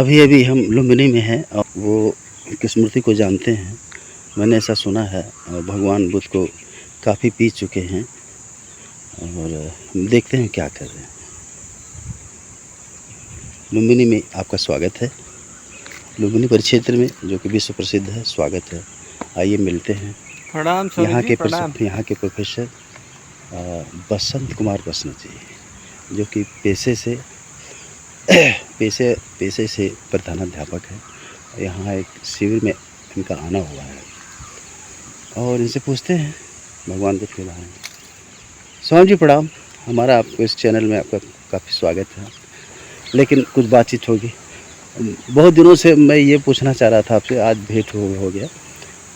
अभी अभी हम लुम्बिनी में हैं और वो कृष्णमूर्ति को जानते हैं। मैंने ऐसा सुना है और भगवान बुद्ध को काफ़ी पी चुके हैं और देखते हैं क्या कर रहे हैं। लुम्बिनी में आपका स्वागत है। लुम्बिनी परिक्षेत्र में जो कि विश्व प्रसिद्ध है, स्वागत है। आइए मिलते हैं। प्रणाम स्वामी जी, प्रणाम। यहाँ के प्रोफेसर बसंत कुमार बसने जी, जो कि पेशे से प्रधानाध्यापक है। यहाँ एक शिविर में इनका आना हुआ है और इनसे पूछते हैं भगवान बुद्ध के बारे में। स्वामी जी प्रणाम। हमारा आपको इस चैनल में आपका काफ़ी स्वागत है, लेकिन कुछ बातचीत होगी। बहुत दिनों से मैं ये पूछना चाह रहा था आपसे, आज भेंट हो गया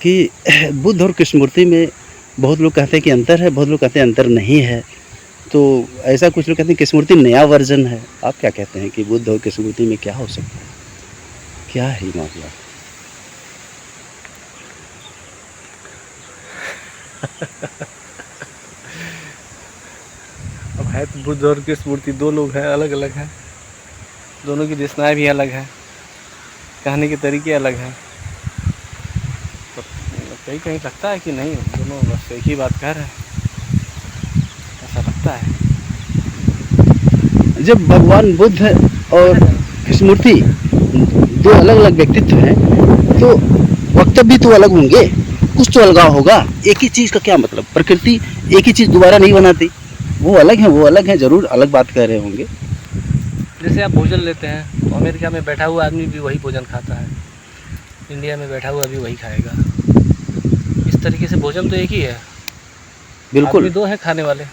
कि बुद्ध और कृष्णमूर्ति में बहुत लोग कहते हैं कि अंतर है, बहुत लोग कहते हैं अंतर नहीं है। तो ऐसा कुछ लोग कहते हैं कृष्णमूर्ति नया वर्जन है। आप क्या कहते हैं कि बुद्ध और कृष्णमूर्ति में क्या हो सकता है, क्या है मामला? अब है तो बुद्ध और कृष्णमूर्ति दो लोग हैं, अलग अलग हैं। दोनों की देशनाएं भी अलग हैं, कहने के तरीके अलग हैं। तो कहीं कहीं लगता है कि नहीं, दोनों बस एक ही बात कह रहे हैं, ऐसा लगता है। जब भगवान बुद्ध और कृष्णमूर्ति दो अलग अलग व्यक्तित्व हैं, तो वक्तव्य तो अलग होंगे, कुछ तो अलगाव होगा। एक ही चीज़ का क्या मतलब? प्रकृति एक ही चीज़ दोबारा नहीं बनाती। वो अलग हैं, ज़रूर अलग बात कह रहे होंगे। जैसे आप भोजन लेते हैं तो अमेरिका में बैठा हुआ आदमी भी वही भोजन खाता है, इंडिया में बैठा हुआ भी वही खाएगा। इस तरीके से भोजन तो एक ही है, बिल्कुल। आदमी दो हैं खाने वाले।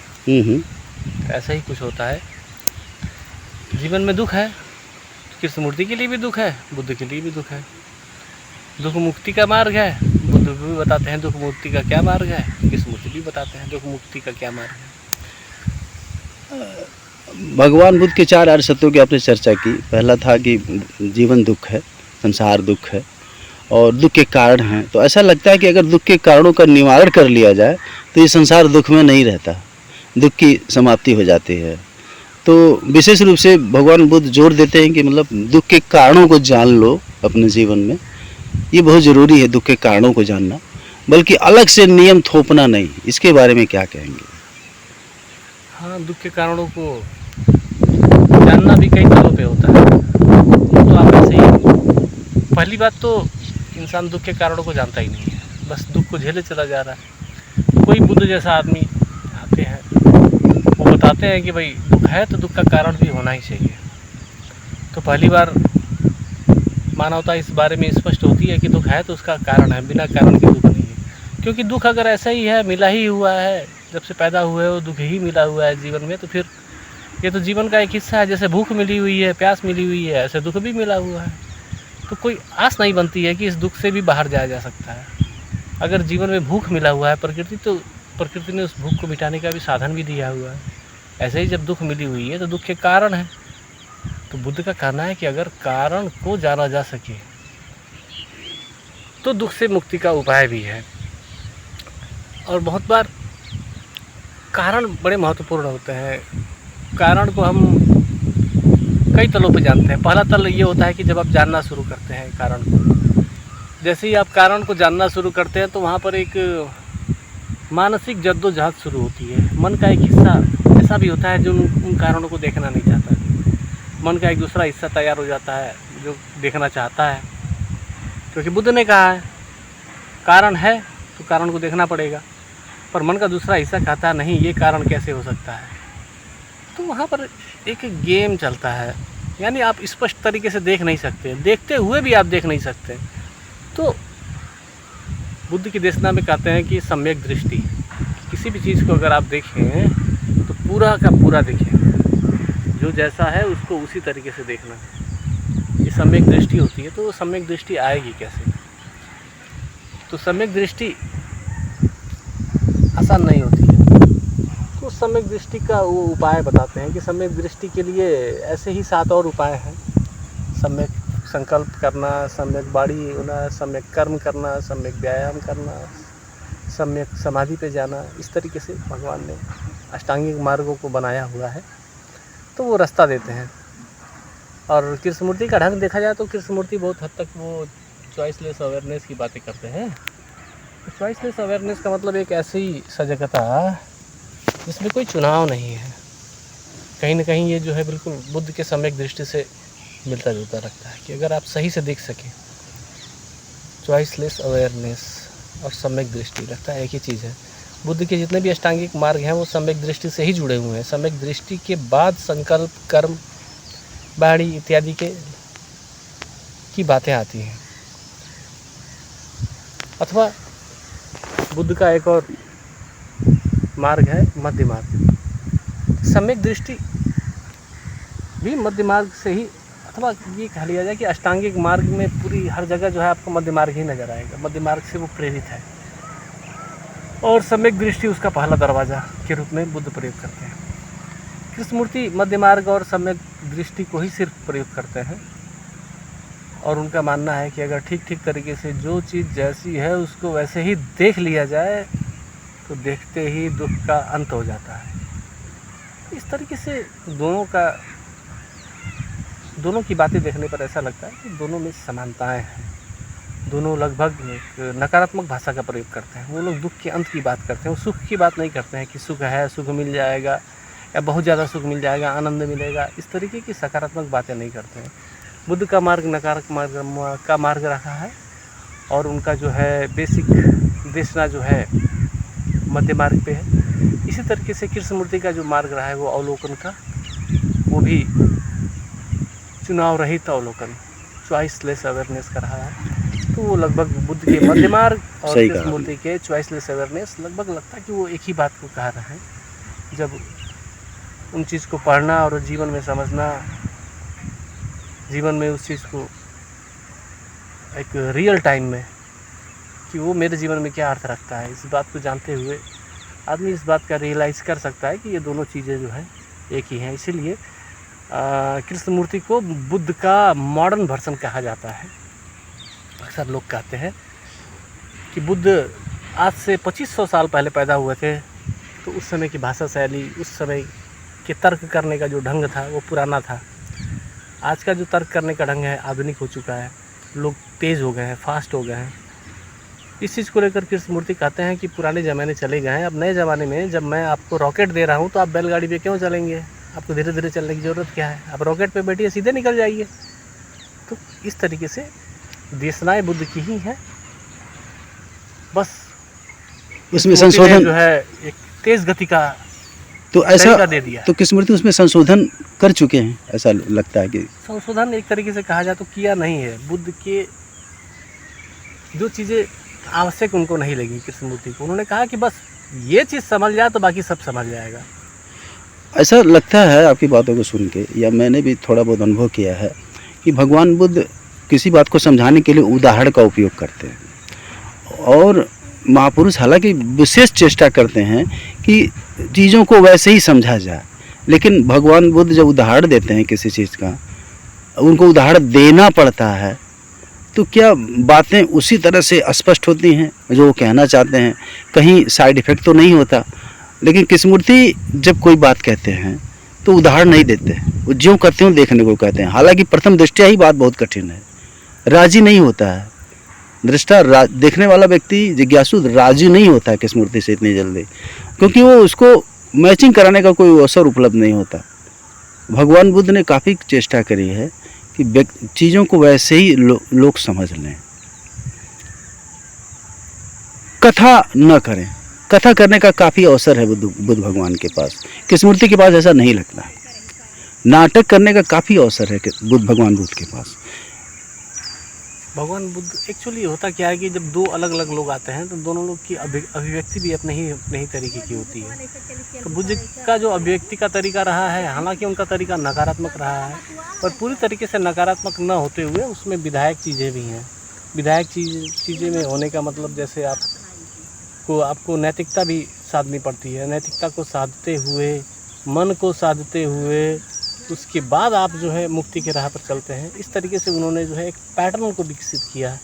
ऐसा ही कुछ होता है। जीवन में दुख है, कृष्णमूर्ति के लिए भी दुख है, बुद्ध के लिए भी दुख है। दुख मुक्ति का मार्ग है, बुद्ध भी बताते हैं दुख मुक्ति का क्या मार्ग है, कृष्णमूर्ति भी बताते हैं दुख मुक्ति का क्या मार्ग है। भगवान बुद्ध के 4 आर्य सत्यों की आपने चर्चा की। पहला था कि जीवन दुख है, संसार दुख है और दुख के कारण हैं। तो ऐसा लगता है कि अगर दुख के कारणों का निवारण कर लिया जाए तो ये संसार दुख में नहीं रहता, दुख की समाप्ति हो जाती है। तो विशेष रूप से भगवान बुद्ध जोर देते हैं कि मतलब दुख के कारणों को जान लो अपने जीवन में। ये बहुत ज़रूरी है, दुख के कारणों को जानना, बल्कि अलग से नियम थोपना नहीं। इसके बारे में क्या कहेंगे? हाँ, दुख के कारणों को जानना भी कई तरीकों पे होता है। तो आप ऐसे ही, पहली बात तो इंसान दुख के कारणों को जानता ही नहीं है, बस दुख को झेले चला जा रहा है। कोई बुद्ध जैसा आदमी आते हैं, वो बताते हैं कि भाई दुख है तो दुख का कारण भी होना ही चाहिए। तो पहली बार मानवता इस बारे में स्पष्ट होती है कि दुख है तो उसका कारण है, बिना कारण के दुख नहीं है। क्योंकि दुख अगर ऐसा ही है, मिला ही हुआ है, जब से पैदा हुए हो दुख ही मिला हुआ है जीवन में, तो फिर ये तो जीवन का एक हिस्सा है। जैसे भूख मिली हुई है, प्यास मिली हुई है, ऐसे दुख भी मिला हुआ है। तो कोई आस नहीं बनती है कि इस दुख से भी बाहर जाया जा सकता है। अगर जीवन में भूख मिला हुआ है प्रकृति, तो प्रकृति ने उस भूख को मिटाने का भी साधन भी दिया हुआ है। ऐसे ही जब दुख मिली हुई है तो दुख के कारण है। तो बुद्ध का कहना है कि अगर कारण को जाना जा सके तो दुख से मुक्ति का उपाय भी है। और बहुत बार कारण बड़े महत्वपूर्ण होते हैं। कारण को हम कई तलों पे जानते हैं। पहला तल ये होता है कि जब आप जानना शुरू करते हैं कारण को, जैसे ही आप कारण को जानना शुरू करते हैं तो वहाँ पर एक मानसिक जद्दोजहद शुरू होती है। मन का एक हिस्सा ऐसा भी होता है जो उन कारणों को देखना नहीं चाहता। मन का एक दूसरा हिस्सा तैयार हो जाता है जो देखना चाहता है, क्योंकि बुद्ध ने कहा है कारण है तो कारण को देखना पड़ेगा। पर मन का दूसरा हिस्सा कहता है नहीं, ये कारण कैसे हो सकता है। तो वहाँ पर एक गेम चलता है, यानी आप स्पष्ट तरीके से देख नहीं सकते, देखते हुए भी आप देख नहीं सकते। तो बुद्ध की देशना में कहते हैं कि सम्यक दृष्टि, किसी भी चीज़ को अगर आप देखें तो पूरा का पूरा देखें, जो जैसा है उसको उसी तरीके से देखना, ये सम्यक दृष्टि होती है। तो वो सम्यक दृष्टि आएगी कैसे? तो सम्यक दृष्टि आसान नहीं होती है। तो सम्यक दृष्टि का वो उपाय बताते हैं कि सम्यक दृष्टि के लिए ऐसे ही 7 और उपाय हैं। सम्यक संकल्प करना, सम्यक वाणी होना, सम्यक कर्म करना, सम्यक व्यायाम करना, सम्यक समाधि पे जाना। इस तरीके से भगवान ने अष्टांगिक मार्गों को बनाया हुआ है। तो वो रास्ता देते हैं। और कृष्णमूर्ति का ढंग देखा जाए तो कृष्णमूर्ति बहुत हद तक वो चॉइसलेस अवेयरनेस की बातें करते हैं। तो चॉइसलेस अवेयरनेस का मतलब एक ऐसी सजगता जिसमें कोई चुनाव नहीं है। कहीं ना कहीं ये जो है बिल्कुल बुद्ध के सम्यक दृष्टि से मिलता जुलता लगता है कि अगर आप सही से देख सकें, चॉइसलेस अवेयरनेस और सम्यक दृष्टि लगता है एक ही चीज़ है। बुद्ध के जितने भी अष्टांगिक मार्ग हैं वो सम्यक दृष्टि से ही जुड़े हुए हैं। सम्यक दृष्टि के बाद संकल्प, कर्म, वाणी इत्यादि की बातें आती हैं। अथवा बुद्ध का एक और मार्ग है मध्य मार्ग। सम्यक दृष्टि भी मध्य मार्ग से ही, अथवा ये कह लिया जाए कि अष्टांगिक मार्ग में पूरी हर जगह जो है आपको मध्य मार्ग ही नजर आएगा। मध्य मार्ग से वो प्रेरित है और सम्यक दृष्टि उसका पहला दरवाज़ा के रूप में बुद्ध प्रयोग करते हैं। कृष्णमूर्ति मध्य मार्ग और सम्यक दृष्टि को ही सिर्फ प्रयोग करते हैं और उनका मानना है कि अगर ठीक ठीक तरीके से जो चीज़ जैसी है उसको वैसे ही देख लिया जाए तो देखते ही दुख का अंत हो जाता है। इस तरीके से दोनों की बातें देखने पर ऐसा लगता है कि दोनों में समानताएं हैं। दोनों लगभग एक नकारात्मक भाषा का प्रयोग करते हैं। वो लोग दुख के अंत की बात करते हैं, वो सुख की बात नहीं करते हैं कि सुख है, सुख मिल जाएगा या बहुत ज़्यादा सुख मिल जाएगा, आनंद मिलेगा, इस तरीके की सकारात्मक बातें नहीं करते हैं। बुद्ध का मार्ग नकारात्मक का मार्ग रहा है और उनका जो है बेसिक देशना जो है मध्य मार्ग पे है। इसी तरीके से कृष्णमूर्ति का जो मार्ग रहा है वो अवलोकन का, वो भी चुनाव रहित अवलोकन, चॉइसलेस अवेयरनेस का रहा है। तो वो लगभग बुद्ध के मध्य मार्ग और कृष्णमूर्ति के चॉइसलेस अवेयरनेस लगभग लगता है कि वो एक ही बात को कह रहे हैं। जब उन चीज़ को पढ़ना और जीवन में समझना, जीवन में उस चीज़ को एक रियल टाइम में कि वो मेरे जीवन में क्या अर्थ रखता है, इस बात को जानते हुए आदमी इस बात का रियलाइज़ कर सकता है कि ये दोनों चीज़ें जो है एक ही हैं। इसीलिए कृष्णमूर्ति को बुद्ध का मॉडर्न वर्जन कहा जाता है। अक्सर लोग कहते हैं कि बुद्ध आज से 2500 साल पहले पैदा हुए थे, तो उस समय की भाषा शैली, उस समय के तर्क करने का जो ढंग था वो पुराना था। आज का जो तर्क करने का ढंग है आधुनिक हो चुका है, लोग तेज़ हो गए हैं, फास्ट हो गए हैं। इस चीज़ को लेकर कृष्णमूर्ति कहते हैं कि पुराने ज़माने चले गए हैं, अब नए ज़माने में जब मैं आपको रॉकेट दे रहा हूँ तो आप बैलगाड़ी पे क्यों चलेंगे, आपको धीरे धीरे चलने की ज़रूरत क्या है, आप रॉकेट पे बैठिए, सीधे निकल जाइए। तो इस तरीके से देशनाएं बुद्ध की ही हैं, बस उसमें संशोधन जो है एक तेज़ गति का तो ऐसा दे दिया। तो कृष्णमूर्ति उसमें संशोधन कर चुके हैं, ऐसा लगता है कि संशोधन एक तरीके से कहा जाए तो किया नहीं है। बुद्ध के जो चीज़ें आवश्यक उनको नहीं लगी कृष्णमूर्ति को, उन्होंने कहा कि बस ये चीज़ समझ जाए तो बाकी सब समझ जाएगा। ऐसा लगता है आपकी बातों को सुन के, या मैंने भी थोड़ा बहुत अनुभव किया है कि भगवान बुद्ध किसी बात को समझाने के लिए उदाहरण का उपयोग करते हैं और महापुरुष हालांकि विशेष चेष्टा करते हैं कि चीज़ों को वैसे ही समझा जाए, लेकिन भगवान बुद्ध जब उदाहरण देते हैं किसी चीज़ का, उनको उदाहरण देना पड़ता है, तो क्या बातें उसी तरह से स्पष्ट होती हैं जो वो कहना चाहते हैं, कहीं साइड इफ़ेक्ट तो नहीं होता। लेकिन कृष्णमूर्ति जब कोई बात कहते हैं तो उदाहरण नहीं देते, वो ज्यों करते हो देखने को कहते हैं। हालांकि प्रथम दृष्टया ही बात बहुत कठिन है, राजी नहीं होता है दृष्टा, देखने वाला व्यक्ति जिज्ञासु राजी नहीं होता है कृष्णमूर्ति से इतनी जल्दी, क्योंकि वो उसको मैचिंग कराने का कोई अवसर उपलब्ध नहीं होता। भगवान बुद्ध ने काफ़ी चेष्टा करी है कि चीज़ों को वैसे ही लोग समझ लें, कथा न करें। कथा करने का काफ़ी अवसर है बुद्ध भगवान के पास, कृष्णमूर्ति के पास ऐसा नहीं लगता है। नाटक करने का काफ़ी अवसर है भगवान बुद्ध के पास। भगवान बुद्ध एक्चुअली होता क्या है कि जब दो अलग अलग लोग आते हैं तो दोनों लोग की अभिव्यक्ति भी अपने ही तरीके की होती है। तो बुद्ध का जो अभिव्यक्ति का तरीका रहा है, हालांकि उनका तरीका नकारात्मक रहा है, पर पूरी तरीके से नकारात्मक न होते हुए उसमें विधायक चीज़ें भी हैं। विधायक चीज़ें में होने का मतलब जैसे आपको नैतिकता भी साधनी पड़ती है। नैतिकता को साधते हुए, मन को साधते हुए, उसके बाद आप जो है मुक्ति के राह पर चलते हैं। इस तरीके से उन्होंने जो है एक पैटर्न को विकसित किया है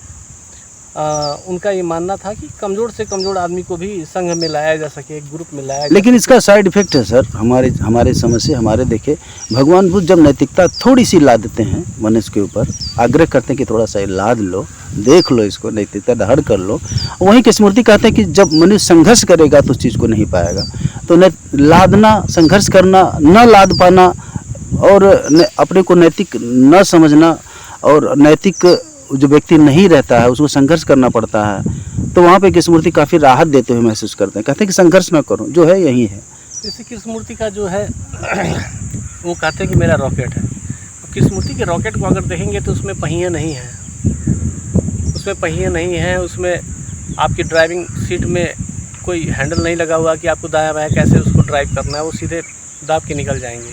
उनका ये मानना था कि कमज़ोर से कमज़ोर आदमी को भी संघ में लाया जा सके, एक ग्रुप में लाया जा लेकिन इसका साइड इफेक्ट है सर, हमारे समझ से, हमारे देखे भगवान बुद्ध जब नैतिकता थोड़ी सी ला देते हैं मनुष्य के ऊपर, आग्रह करते हैं कि थोड़ा सा लाद लो, देख लो इसको, नैतिकता धारण कर लो। वहीं कृष्णमूर्ति कहते हैं कि जब मनुष्य संघर्ष करेगा तो उस चीज़ को नहीं पाएगा। तो लादना, संघर्ष करना, न लाद पाना और अपने को नैतिक न समझना, और नैतिक जो व्यक्ति नहीं रहता है उसको संघर्ष करना पड़ता है, तो वहाँ पे कृष्णमूर्ति काफ़ी राहत देते हुए महसूस करते हैं। कहते हैं कि संघर्ष ना करो, जो है यही है। जैसे कृष्णमूर्ति का जो है वो कहते हैं कि मेरा रॉकेट है। तो कृष्णमूर्ति के रॉकेट को अगर देखेंगे तो उसमें पहिए नहीं हैं, उसमें आपकी ड्राइविंग सीट में कोई हैंडल नहीं लगा हुआ कि आपको दायां बायां कैसे उसको ड्राइव करना है, वो सीधे दाब के निकल जाएंगे।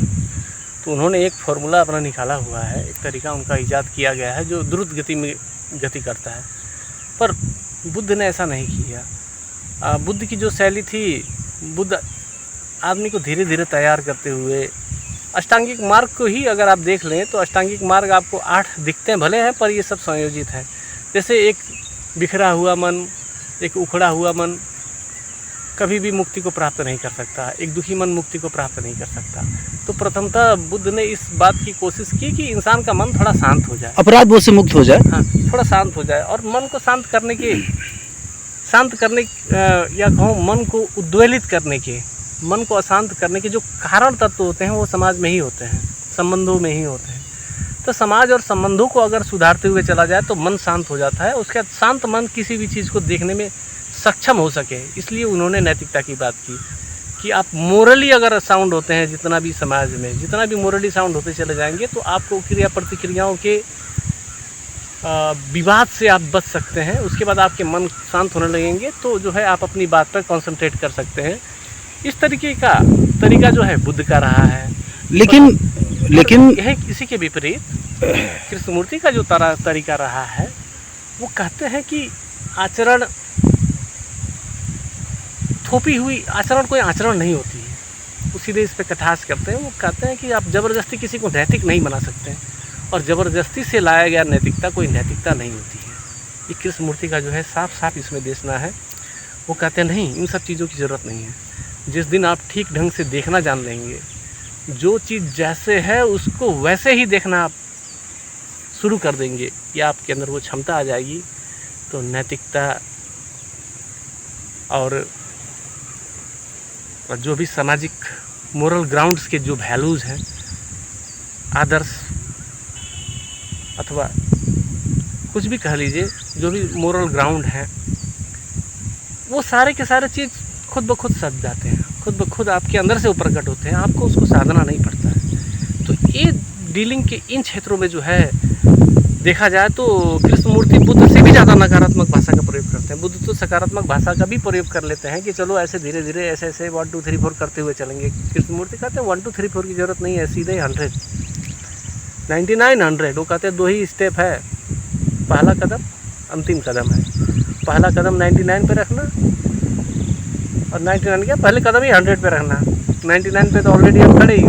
तो उन्होंने एक फार्मूला अपना निकाला हुआ है, एक तरीका उनका ईजाद किया गया है जो द्रुत गति में गति करता है। पर बुद्ध ने ऐसा नहीं किया। बुद्ध की जो शैली थी, बुद्ध आदमी को धीरे धीरे तैयार करते हुए अष्टांगिक मार्ग को ही अगर आप देख लें तो अष्टांगिक मार्ग आपको 8 दिखते हैं भले हैं, पर ये सब संयोजित है। जैसे एक बिखरा हुआ मन, एक उखड़ा हुआ मन कभी भी मुक्ति को प्राप्त नहीं कर सकता, एक दुखी मन मुक्ति को प्राप्त नहीं कर सकता। तो प्रथमतः बुद्ध ने इस बात की कोशिश की कि इंसान का मन थोड़ा शांत हो जाए, अपराध बोध से मुक्त हो जाए। हाँ, थोड़ा शांत हो जाए। और मन को शांत करने या कहूँ मन को उद्वेलित करने के, मन को अशांत करने के जो कारण तत्व होते हैं वो समाज में ही होते हैं, संबंधों में ही होते हैं। तो समाज और संबंधों को अगर सुधारते हुए चला जाए तो मन शांत हो जाता है। उसके बाद शांत मन किसी भी चीज़ को देखने में सक्षम हो सके, इसलिए उन्होंने नैतिकता की बात की कि आप मोरली अगर साउंड होते हैं, जितना भी समाज में जितना भी मोरली साउंड होते चले जाएंगे तो आपको क्रिया प्रतिक्रियाओं के विवाद से आप बच सकते हैं। उसके बाद आपके मन शांत होने लगेंगे तो जो है आप अपनी बात पर कंसंट्रेट कर सकते हैं। इस तरीके का तरीका जो है बुद्ध का रहा है। लेकिन यह इसी के विपरीत कृष्णमूर्ति का जो तरीका रहा है, वो कहते हैं कि आचरण थोपी हुई आचरण कोई आचरण नहीं होती है। वो सीधे इस पे कटाक्ष करते हैं। वो कहते हैं कि आप ज़बरदस्ती किसी को नैतिक नहीं बना सकते हैं, और ज़बरदस्ती से लाया गया नैतिकता कोई नैतिकता नहीं होती है। ये कृष्णमूर्ति का जो है साफ साफ इसमें देशना है। वो कहते हैं नहीं, इन सब चीज़ों की ज़रूरत नहीं है। जिस दिन आप ठीक ढंग से देखना जान लेंगे, जो चीज़ जैसे है उसको वैसे ही देखना आप शुरू कर देंगे, या आपके अंदर वो क्षमता आ जाएगी, तो नैतिकता और जो भी सामाजिक मोरल ग्राउंड्स के जो वैल्यूज़ हैं, आदर्श अथवा कुछ भी कह लीजिए, जो भी मोरल ग्राउंड हैं, वो सारे के सारे चीज़ खुद ब खुद सज जाते हैं, खुद ब खुद आपके अंदर से वो प्रकट होते हैं। आपको उसको साधना नहीं पड़ता है। तो ये डीलिंग के इन क्षेत्रों में जो है देखा जाए तो कृष्णमूर्ति बुद्ध से भी ज़्यादा नकारात्मक भाषा का प्रयोग करते हैं। बुद्ध तो सकारात्मक भाषा का भी प्रयोग कर लेते हैं कि चलो ऐसे धीरे धीरे ऐसे 1 2 3 4 करते हुए चलेंगे। कृष्णमूर्ति कहते हैं 1 2 3 4 की ज़रूरत नहीं है, सीधे 100 99 100। वो कहते हैं 2 ही स्टेप है, पहला कदम अंतिम कदम है। पहला कदम 99 पे रखना, और 99 क्या, पहले कदम ही 100 पे रखना। 99 पे तो ऑलरेडी हम खड़े ही।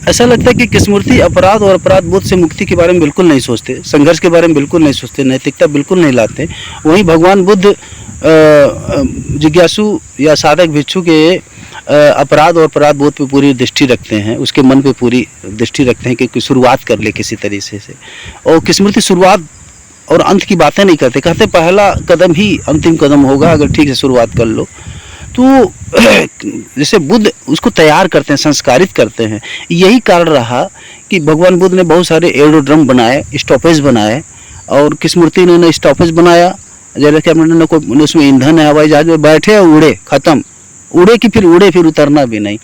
ऐसा लगता है कि कृष्णमूर्ति अपराध और अपराध बोध से मुक्ति के बारे में बिल्कुल नहीं सोचते, संघर्ष के बारे में बिल्कुल नहीं सोचते, नैतिकता बिल्कुल नहीं लाते। वहीं भगवान बुद्ध जिज्ञासु या साधक भिक्षु के अपराध और अपराध बोध पे पूरी दृष्टि रखते हैं, उसके मन पे पूरी दृष्टि रखते हैं कि शुरुआत कर ले किसी तरीके से। और कृष्णमूर्ति शुरुआत और अंत की बातें नहीं करते, कहते पहला कदम ही अंतिम कदम होगा अगर ठीक से शुरुआत कर लो। तो जैसे बुद्ध उसको तैयार करते हैं, संस्कारित करते हैं। यही कारण रहा कि भगवान बुद्ध ने बहुत सारे एरोड्रम बनाए, स्टॉपेज बनाए, और कृष्णमूर्ति ने स्टॉपेज बनाया, जैसे कि हमने उसमें ईंधन है, हवाई जहाज में बैठे उड़े, खत्म, उड़े फिर उतरना भी नहीं।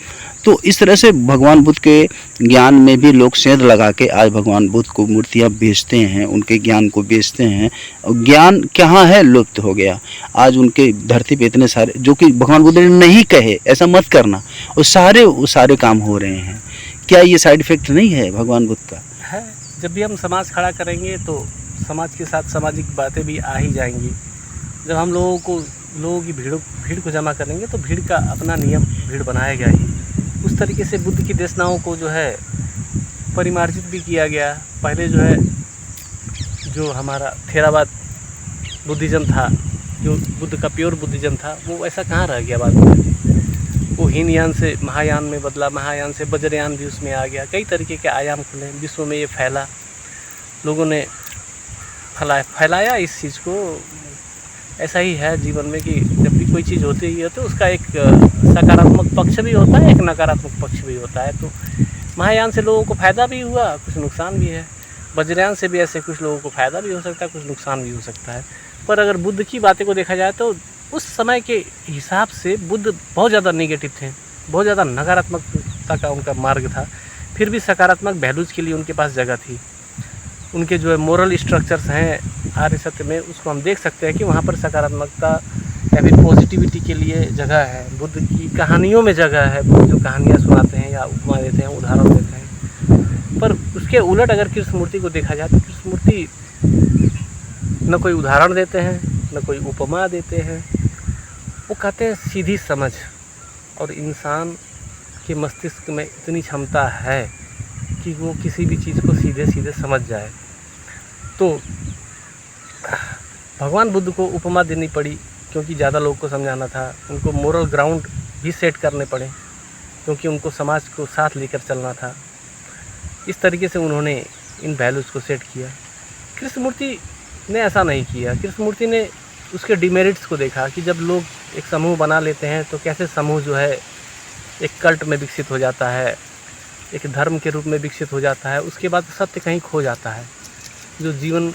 तो इस तरह से भगवान बुद्ध के ज्ञान में भी लोग सेंध लगा के आज भगवान बुद्ध को मूर्तियाँ बेचते हैं, उनके ज्ञान को बेचते हैं। और ज्ञान कहाँ है, लुप्त हो गया। आज उनके धरती पे इतने सारे जो कि भगवान बुद्ध ने नहीं कहे, ऐसा मत करना, वो सारे काम हो रहे हैं। क्या ये साइड इफेक्ट नहीं है भगवान बुद्ध का? है। जब भी हम समाज खड़ा करेंगे तो समाज के साथ सामाजिक बातें भी आ ही जाएंगी। जब हम लोगों की भीड़ को जमा करेंगे तो भीड़ का अपना नियम भीड़ बनाएगा ही। उस तरीके से बुद्ध की देशनाओं को जो है परिमार्जित भी किया गया। पहले जो है जो हमारा थेरावाद बुद्धिज़्म था, जो बुद्ध का प्योर बुद्धिज़्म था, वो ऐसा कहाँ रह गया बाद में। वो हीनयान से महायान में बदला, महायान से वज्रयान भी उसमें आ गया, कई तरीके के आयाम खुले, विश्व में ये फैला, लोगों ने फैलाया इस चीज़ को। ऐसा ही है जीवन में कि जब भी कोई चीज़ होती है तो उसका एक सकारात्मक पक्ष भी होता है, एक नकारात्मक पक्ष भी होता है। तो महायान से लोगों को फ़ायदा भी हुआ, कुछ नुकसान भी है। वज्रयान से भी ऐसे कुछ लोगों को फ़ायदा भी हो सकता है, कुछ नुकसान भी हो सकता है। पर अगर बुद्ध की बातें को देखा जाए तो उस समय के हिसाब से बुद्ध बहुत ज़्यादा नेगेटिव थे, बहुत ज़्यादा नकारात्मकता का उनका मार्ग था। फिर भी सकारात्मक वैल्यूज़ के लिए उनके पास जगह थी। उनके जो है मोरल स्ट्रक्चर्स हैं आर्य सत्य में, उसको हम देख सकते हैं कि वहाँ पर सकारात्मकता या फिर पॉजिटिविटी के लिए जगह है। बुद्ध की कहानियों में जगह है, बुद्ध जो कहानियाँ सुनाते हैं या उपमा देते हैं, उदाहरण देते हैं। पर उसके उलट अगर कृष्णमूर्ति को देखा जाए तो कृष्णमूर्ति न कोई उदाहरण देते हैं, न कोई उपमा देते हैं। वो कहते हैं सीधी समझ, और इंसान के मस्तिष्क में इतनी क्षमता है कि वो किसी भी चीज़ को सीधे सीधे समझ जाए। तो भगवान बुद्ध को उपमा देनी पड़ी क्योंकि ज़्यादा लोगों को समझाना था। उनको मोरल ग्राउंड भी सेट करने पड़े क्योंकि उनको समाज को साथ लेकर चलना था। इस तरीके से उन्होंने इन वैल्यूज़ को सेट किया। कृष्णमूर्ति ने ऐसा नहीं किया। कृष्णमूर्ति ने उसके डिमेरिट्स को देखा कि जब लोग एक समूह बना लेते हैं तो कैसे समूह जो है एक कल्ट में विकसित हो जाता है, एक धर्म के रूप में विकसित हो जाता है। उसके बाद सत्य कहीं खो जाता है। जो जीवन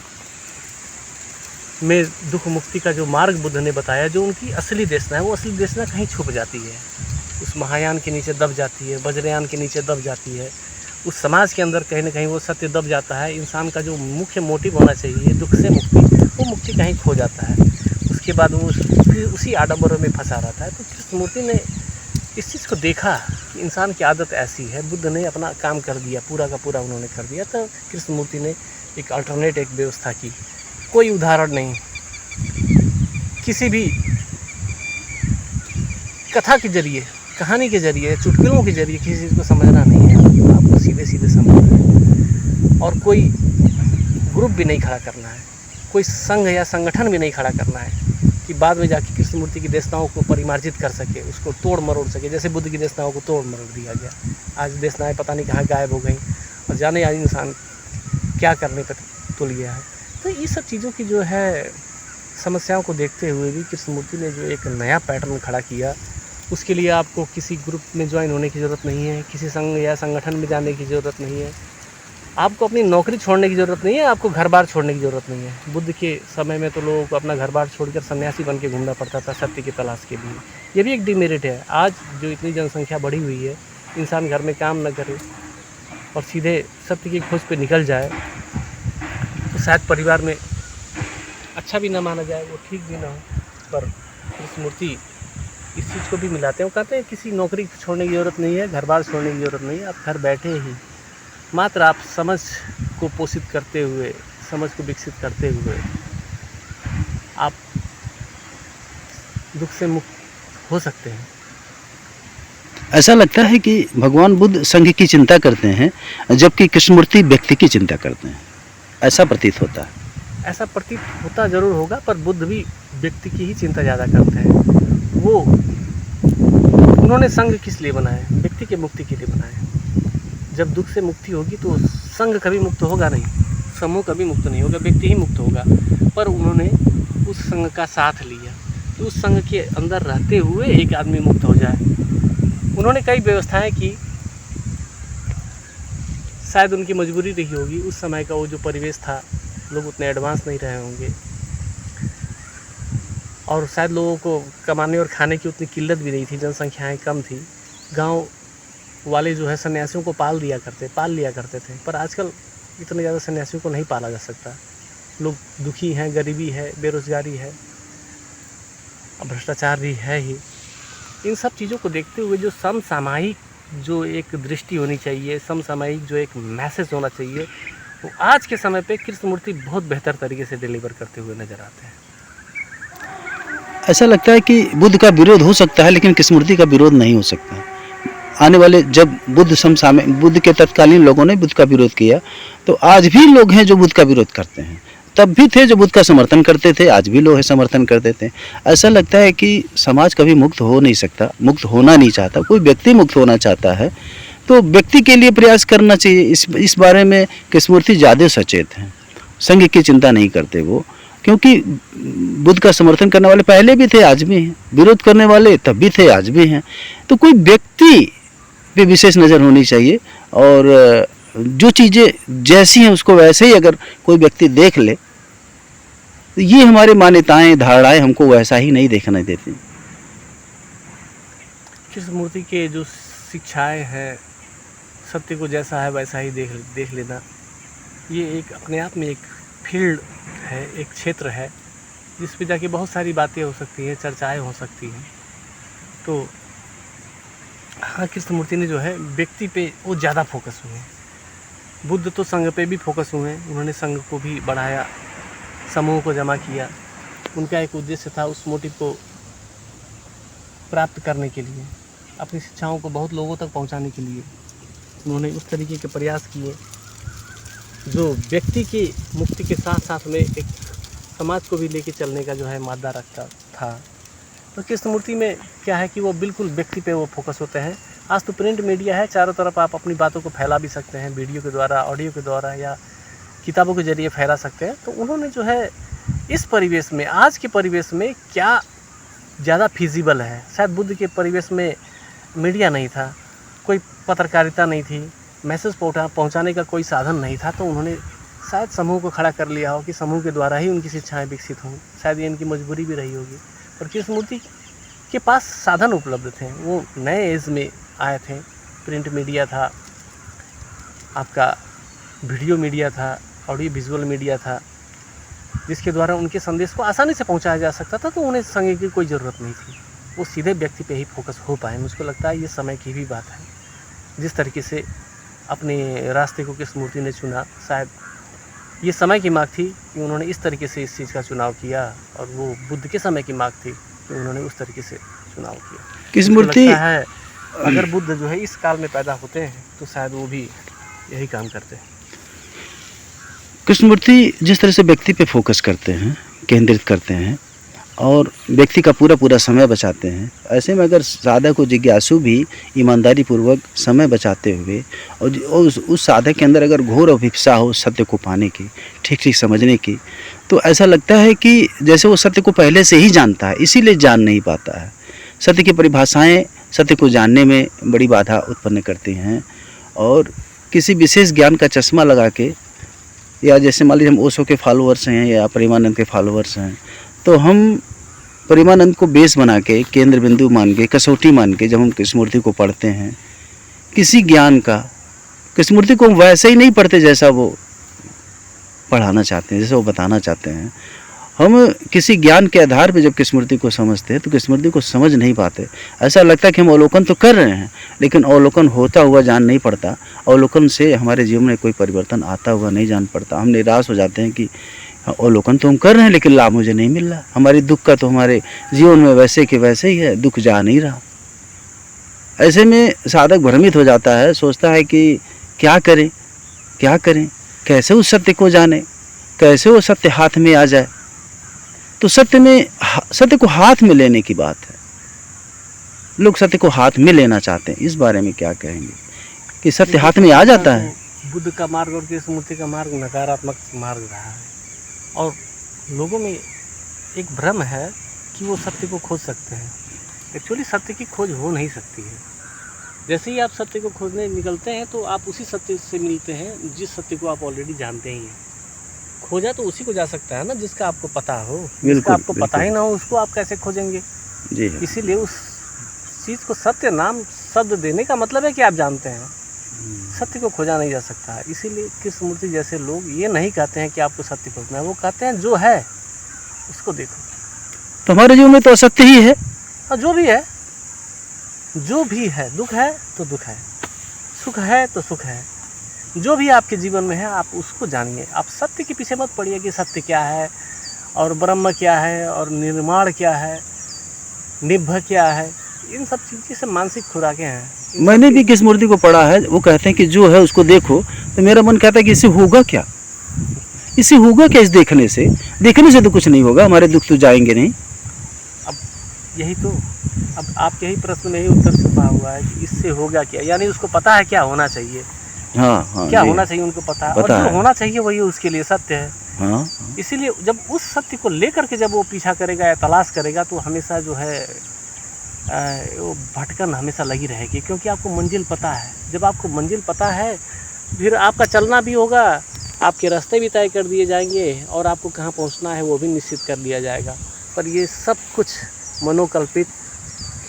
में दुख मुक्ति का जो मार्ग बुद्ध ने बताया, जो उनकी असली देशना है, वो असली देशना कहीं छुप जाती है, उस महायान के नीचे दब जाती है, वज्रयान के नीचे दब जाती है। उस समाज के अंदर कहीं ना कहीं वो सत्य दब जाता है। इंसान का जो मुख्य मोटिव होना चाहिए दुख से मुक्ति, वो मुक्ति कहीं खो जाता है। उसके बाद वो उसी आडंबरों में फंसा रहता है। तो कृष्णमूर्ति ने इस चीज़ को देखा कि इंसान की आदत ऐसी है। बुद्ध ने अपना काम कर दिया, पूरा का पूरा उन्होंने कर दिया। तो कृष्णमूर्ति ने एक अल्टरनेट एक व्यवस्था की। कोई उदाहरण नहीं, किसी भी कथा के जरिए, कहानी के जरिए, चुटकुलों के जरिए किसी चीज़ को समझना नहीं है। आपको सीधे सीधे समझना है। और कोई ग्रुप भी नहीं खड़ा करना है, कोई संघ या संगठन भी नहीं खड़ा करना है कि बाद में जाके कृष्णमूर्ति की देशनाओं को परिमार्जित कर सके, उसको तोड़ मरोड़ सके। जैसे बुद्ध की देशनाओं को तोड़ मरोड़ दिया गया, आज देशनाएँ पता नहीं कहाँ गायब हो गई और जाने आज इंसान क्या करने पर तुल गया है। तो ये सब चीज़ों की जो है समस्याओं को देखते हुए भी कृष्णमूर्ति ने जो एक नया पैटर्न खड़ा किया, उसके लिए आपको किसी ग्रुप में ज्वाइन होने की ज़रूरत नहीं है, किसी संघ या संगठन में जाने की ज़रूरत नहीं है, आपको अपनी नौकरी छोड़ने की ज़रूरत नहीं है, आपको घर बार छोड़ने की ज़रूरत नहीं है। बुद्ध के समय में तो लोगों को अपना घर बार छोड़कर सन्यासी बन के घूमना पड़ता था सत्य की तलाश के लिए। ये भी एक डिमेरिट है। आज जो इतनी जनसंख्या बढ़ी हुई है, इंसान घर में काम न करे और सीधे सत्य की खोज पे निकल जाए तो शायद परिवार में अच्छा भी ना माना जाए, वो ठीक भी ना हो। पर कृष्णमूर्ति इस चीज़ को भी मिलाते हैं। वो कहते हैं किसी नौकरी छोड़ने की ज़रूरत नहीं है, घर बार छोड़ने की ज़रूरत नहीं है। आप घर बैठे ही मात्र आप समझ को पोषित करते हुए, समझ को विकसित करते हुए आप दुख से मुक्त हो सकते हैं। ऐसा लगता है कि भगवान बुद्ध संघ की चिंता करते हैं जबकि कृष्णमूर्ति व्यक्ति की चिंता करते हैं, ऐसा प्रतीत होता है। ऐसा प्रतीत होता ज़रूर होगा, पर बुद्ध भी व्यक्ति की ही चिंता ज़्यादा करते हैं। वो उन्होंने संघ किस लिए बनाए? व्यक्ति के मुक्ति के लिए बनाए। जब दुख से मुक्ति होगी तो संघ कभी मुक्त होगा नहीं, समूह कभी मुक्त नहीं होगा, व्यक्ति ही मुक्त होगा। पर उन्होंने उस संघ का साथ लिया कि उस संघ के अंदर रहते हुए एक आदमी मुक्त हो जाए। उन्होंने कई व्यवस्थाएं की, शायद उनकी मजबूरी रही होगी। उस समय का वो जो परिवेश था, लोग उतने एडवांस नहीं रहे होंगे और शायद लोगों को कमाने और खाने की उतनी किल्लत भी नहीं थी, जनसंख्याएँ कम थी। गाँव वाले जो है सन्यासियों को पाल लिया करते थे। पर आजकल इतने ज़्यादा सन्यासियों को नहीं पाला जा सकता। लोग दुखी हैं, गरीबी है, बेरोज़गारी है, भ्रष्टाचार भी है ही। इन सब चीज़ों को देखते हुए जो समसामयिक जो एक दृष्टि होनी चाहिए, समसामयिक जो एक मैसेज होना चाहिए, वो आज के समय पे कृष्णमूर्ति बहुत बेहतर तरीके से डिलीवर करते हुए नज़र आते हैं। ऐसा लगता है कि बुद्ध का विरोध हो सकता है लेकिन कृष्णमूर्ति का विरोध नहीं हो सकता। आने वाले जब बुद्ध के तत्कालीन लोगों ने बुद्ध का विरोध किया तो आज भी लोग हैं जो बुद्ध का विरोध करते हैं। तब भी थे जो बुद्ध का समर्थन करते थे, आज भी लोग समर्थन करते थे। ऐसा लगता है कि समाज कभी मुक्त हो नहीं सकता, मुक्त होना नहीं चाहता। कोई व्यक्ति मुक्त होना चाहता है तो व्यक्ति के लिए प्रयास करना चाहिए। इस बारे में कृष्णमूर्ति ज़्यादा सचेत हैं, संघ की चिंता नहीं करते वो, क्योंकि बुद्ध का समर्थन करने वाले पहले भी थे, आज भी हैं, विरोध करने वाले तब भी थे, आज भी हैं। तो कोई व्यक्ति पे विशेष नज़र होनी चाहिए, और जो चीज़ें जैसी हैं उसको वैसे ही अगर कोई व्यक्ति देख ले, तो ये हमारी मान्यताएं, धारणाएं हमको वैसा ही नहीं देखने देती। कृष्णमूर्ति के जो शिक्षाएं हैं, सत्य को जैसा है वैसा ही देख लेना, ये एक अपने आप में एक फील्ड है, एक क्षेत्र है जिस पे जाके बहुत सारी बातें हो सकती हैं, चर्चाएं हो सकती हैं। तो हाँ, कृष्णमूर्ति ने जो है व्यक्ति पे वो ज़्यादा फोकस हुए हैं। बुद्ध तो संघ पे भी फोकस हुए हैं, उन्होंने संघ को भी बढ़ाया, समूह को जमा किया। उनका एक उद्देश्य था, उस मोटिव को प्राप्त करने के लिए, अपनी शिक्षाओं को बहुत लोगों तक पहुंचाने के लिए उन्होंने उस तरीके के प्रयास किए जो व्यक्ति की मुक्ति के साथ साथ में एक समाज को भी लेके चलने का जो है मादा रखता था। तो कृष्णमूर्ति में क्या है कि वो बिल्कुल व्यक्ति पे वो फोकस होते हैं। आज तो प्रिंट मीडिया है, चारों तरफ आप अपनी बातों को फैला भी सकते हैं, वीडियो के द्वारा, ऑडियो के द्वारा या किताबों के जरिए फैला सकते हैं। तो उन्होंने जो है इस परिवेश में, आज के परिवेश में क्या ज़्यादा फिजिबल है। शायद बुद्ध के परिवेश में मीडिया नहीं था, कोई पत्रकारिता नहीं थी, मैसेज पहुंचाने का कोई साधन नहीं था, तो उन्होंने शायद समूह को खड़ा कर लिया हो कि समूह के द्वारा ही उनकी शिक्षाएं विकसित हों। शायद ये इनकी मजबूरी भी रही होगी। और कृष्णमूर्ति के पास साधन उपलब्ध थे, वो नए एज में आए थे। प्रिंट मीडिया था, आपका वीडियो मीडिया था, ऑडियो विजुअल मीडिया था, जिसके द्वारा उनके संदेश को आसानी से पहुंचाया जा सकता था। तो उन्हें संघ की कोई ज़रूरत नहीं थी, वो सीधे व्यक्ति पे ही फोकस हो पाए। मुझको लगता है ये समय की भी बात है, जिस तरीके से अपने रास्ते को कृष्णमूर्ति ने चुना। शायद ये समय की मांग थी कि उन्होंने इस तरीके से इस चीज़ का चुनाव किया, और वो बुद्ध के समय की मांग थी कि उन्होंने उस तरीके से चुनाव किया। कृष्णमूर्ति है अगर बुद्ध जो है इस काल में पैदा होते हैं तो शायद वो भी यही काम करते हैं। कृष्णमूर्ति जिस तरह से व्यक्ति पे फोकस करते हैं, केंद्रित करते हैं और व्यक्ति का पूरा पूरा समय बचाते हैं, ऐसे में अगर साधक को, जिज्ञासु भी ईमानदारी पूर्वक समय बचाते हुए और उस साधक के अंदर अगर घोर अभिप्सा हो सत्य को पाने की, ठीक ठीक समझने की, तो ऐसा लगता है कि जैसे वो सत्य को पहले से ही जानता है, इसीलिए जान नहीं पाता है। सत्य की परिभाषाएं सत्य को जानने में बड़ी बाधा उत्पन्न करती हैं, और किसी विशेष ज्ञान का चश्मा लगा के, या जैसे मान लीजिए हम ओशो के फॉलोअर्स हैं या प्रेमानंद के फॉलोअर्स हैं, तो हम प्रेमानंद को बेस बना के, केंद्र बिंदु मान के, कसौटी मान के जब हम कृष्णमूर्ति को पढ़ते हैं, किसी ज्ञान का, कृष्णमूर्ति को वैसे ही नहीं पढ़ते जैसा वो पढ़ाना चाहते हैं, जैसे वो बताना चाहते हैं। हम किसी ज्ञान के आधार पर जब कृष्णमूर्ति को समझते हैं तो कृष्णमूर्ति को समझ नहीं पाते। ऐसा लगता है कि हम अवलोकन तो कर रहे हैं, लेकिन अवलोकन होता हुआ जान नहीं पड़ता। अवलोकन से हमारे जीवन में कोई परिवर्तन आता हुआ नहीं जान पड़ता। हम निराश हो जाते हैं कि अवलोकन तो हम कर रहे हैं लेकिन लाभ मुझे नहीं मिल रहा। हमारी दुख का तो हमारे जीवन में वैसे के वैसे ही है, दुख जा नहीं रहा। ऐसे में साधक भ्रमित हो जाता है, सोचता है कि क्या करें, क्या करें, कैसे उस सत्य को जाने, कैसे वो सत्य हाथ में आ जाए। तो सत्य को हाथ में लेने की बात है। लोग सत्य को हाथ में लेना चाहते हैं। इस बारे में क्या कहेंगे कि सत्य हाथ में आ जाता है? बुद्ध का मार्ग और कृष्णमूर्ति का मार्ग नकारात्मक मार्ग रहा है, और लोगों में एक भ्रम है कि वो सत्य को खोज सकते हैं। एक्चुअली सत्य की खोज हो नहीं सकती है। जैसे ही आप सत्य को खोजने निकलते हैं तो आप उसी सत्य से मिलते हैं जिस सत्य को आप ऑलरेडी जानते ही हैं। खोजा तो उसी को जा सकता है ना जिसका आपको पता हो। जिसका आपको पता ही ना हो उसको आप कैसे खोजेंगे? जी। इसीलिए उस चीज़ को सत्य नाम शब्द देने का मतलब है कि आप जानते हैं। सत्य को खोजा नहीं जा सकता। इसीलिए कृष्णमूर्ति जैसे लोग ये नहीं कहते हैं कि आपको सत्य खोजना है, वो कहते हैं जो है उसको देखो। तो हमारे जीवन में तो असत्य ही है। और जो भी है, दुख है तो दुख है, सुख है तो सुख है। जो भी आपके जीवन में है आप उसको जानिए। आप सत्य के पीछे मत पड़िए कि सत्य क्या है और ब्रह्म क्या है और निर्माण क्या है, निभ्य क्या है। इन सब चीज़ों से मानसिक खुराकें हैं। मैंने भी कृष्णमूर्ति को पढ़ा है। वो कहते हैं कि जो है उसको देखो, तो मेरा मन कहता है कि इससे होगा क्या, इससे होगा क्या? इस देखने से तो कुछ नहीं होगा, हमारे दुख तो जाएंगे नहीं। यही तो, अब आपके ही प्रश्न में ही उत्तर छुपा हुआ है कि इससे होगा क्या, यानी उसको पता है क्या होना चाहिए, हाँ हाँ, क्या जी होना चाहिए उनको पता है, और पता जो है। होना चाहिए वही उसके लिए सत्य है। हाँ इसीलिए जब उस सत्य को लेकर के जब वो पीछा करेगा या तलाश करेगा, तो हमेशा जो है वो भटकन हमेशा लगी रहेगी, क्योंकि आपको मंजिल पता है। जब आपको मंजिल पता है, फिर आपका चलना भी होगा, आपके रास्ते भी तय कर दिए जाएंगे, और आपको कहाँ पहुँचना है वो भी निश्चित कर दिया जाएगा। पर ये सब कुछ मनोकल्पित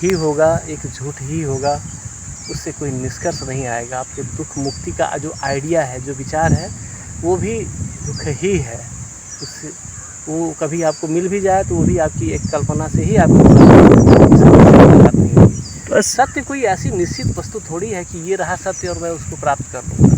ही होगा, एक झूठ ही होगा, उससे कोई निष्कर्ष नहीं आएगा। आपके दुख मुक्ति का जो आइडिया है, जो विचार है, वो भी दुख ही है। उससे वो कभी आपको मिल भी जाए तो वो भी आपकी एक कल्पना से ही आपको मुलाकात नहीं होगी। बस सत्य कोई ऐसी निश्चित वस्तु थोड़ी है कि ये रहा सत्य और मैं उसको प्राप्त कर लूँगा।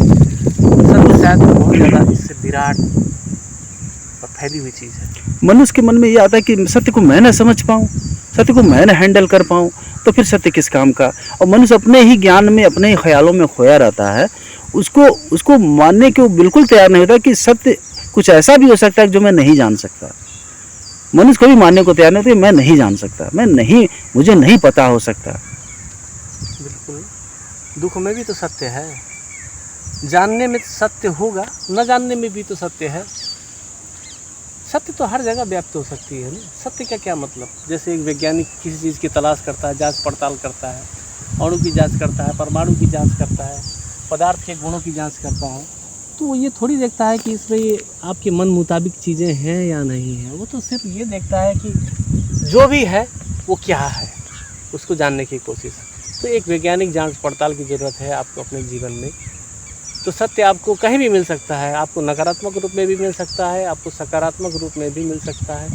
सत्य शायद बहुत ज़्यादा इससे विराट और फैली हुई चीज़ है। मनुष्य के मन में ये आता है कि सत्य को मैं ना समझ पाऊँ, सत्य को मैं ना हैंडल कर पाऊँ, तो फिर सत्य किस काम का। और मनुष्य अपने ही ज्ञान में, अपने ही ख्यालों में खोया रहता है। उसको मानने के वो बिल्कुल तैयार नहीं होता कि सत्य कुछ ऐसा भी हो सकता है जो मैं नहीं जान सकता। मनुष्य कभी मानने को तैयार नहीं होता, मैं नहीं जान सकता, मुझे नहीं पता हो सकता। बिल्कुल, दुख में भी तो सत्य है, जानने में सत्य होगा, न जानने में भी तो सत्य है। सत्य तो हर जगह व्याप्त हो सकती है ना। सत्य का क्या मतलब? जैसे एक वैज्ञानिक किसी चीज़ की तलाश करता है, जांच पड़ताल करता है, अणु की जांच करता है, परमाणु की जांच करता है, पदार्थ के गुणों की जांच करता है, तो वो ये थोड़ी देखता है कि इसमें ये आपके मन मुताबिक चीज़ें हैं या नहीं हैं। वो तो सिर्फ ये देखता है कि जो भी है वो क्या है, उसको जानने की कोशिश। तो एक वैज्ञानिक जांच पड़ताल की ज़रूरत है आपको अपने जीवन में। तो सत्य आपको कहीं भी मिल सकता है, आपको नकारात्मक रूप में भी मिल सकता है, आपको सकारात्मक रूप में भी मिल सकता है,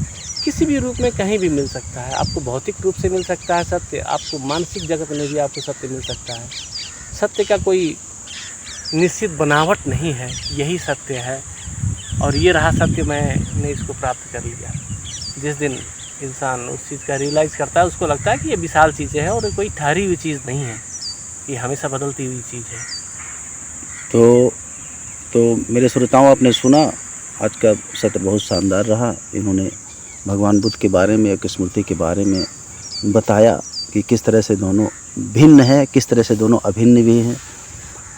किसी भी रूप में कहीं भी मिल सकता है। आपको भौतिक रूप से मिल सकता है सत्य, आपको मानसिक जगत में भी आपको सत्य मिल सकता है। सत्य का कोई निश्चित बनावट नहीं है, यही सत्य है, और ये रहा सत्य, मैंने इसको प्राप्त कर लिया। जिस दिन इंसान उस चीज़ का रियलाइज़ करता है, उसको लगता है कि ये विशाल चीज़ें हैं और कोई ठहरी हुई चीज़ नहीं है, ये हमेशा बदलती हुई चीज़ है। तो मेरे श्रोताओं, आपने सुना, आज का सत्र बहुत शानदार रहा। इन्होंने भगवान बुद्ध के बारे में, एक स्मृति के बारे में बताया कि किस तरह से दोनों भिन्न है, किस तरह से दोनों अभिन्न भी हैं,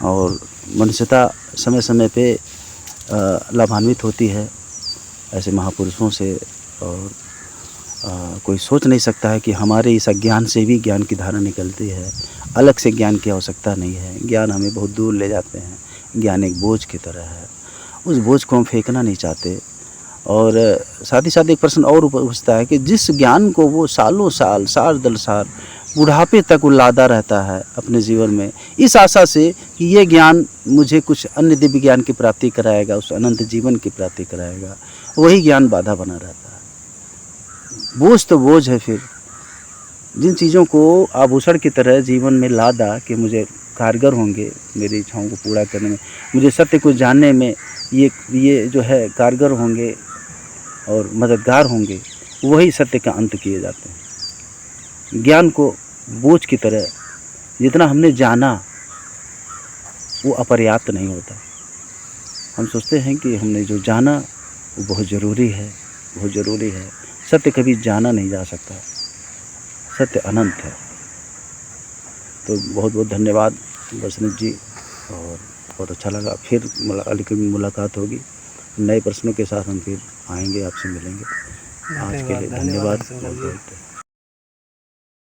और मनुष्यता समय समय पे लाभान्वित होती है ऐसे महापुरुषों से। और कोई सोच नहीं सकता है कि हमारे इस अज्ञान से भी ज्ञान की धारा निकलती है। अलग से ज्ञान की आवश्यकता नहीं है। ज्ञान हमें बहुत दूर ले जाते हैं। ज्ञान एक बोझ की तरह है, उस बोझ को हम फेंकना नहीं चाहते। और साथ ही साथ एक प्रश्न और उठता है कि जिस ज्ञान को वो सालों साल, साल दर साल, बुढ़ापे तक वो लादा रहता है अपने जीवन में, इस आशा से कि ये ज्ञान मुझे कुछ अन्य दिव्य ज्ञान की प्राप्ति कराएगा, उस अनंत जीवन की प्राप्ति कराएगा, वही ज्ञान बाधा बना रहता है। बोझ तो बोझ है। फिर जिन चीज़ों को आभूषण की तरह जीवन में लादा कि मुझे कारगर होंगे मेरी इच्छाओं को पूरा करने में, मुझे सत्य को जानने में ये जो है कारगर होंगे और मददगार होंगे, वही सत्य का अंत किए जाते हैं। ज्ञान को बोझ की तरह जितना हमने जाना वो अपर्याप्त नहीं होता। हम सोचते हैं कि हमने जो जाना वो बहुत ज़रूरी है, बहुत ज़रूरी है। सत्य कभी जाना नहीं जा सकता, सत्य अनंत है। तो बहुत बहुत धन्यवाद वसंत जी, और बहुत अच्छा लगा। फिर अगली मुलाकात होगी, नए प्रश्नों के साथ हम फिर आएंगे, आपसे मिलेंगे। आज के लिए धन्यवाद।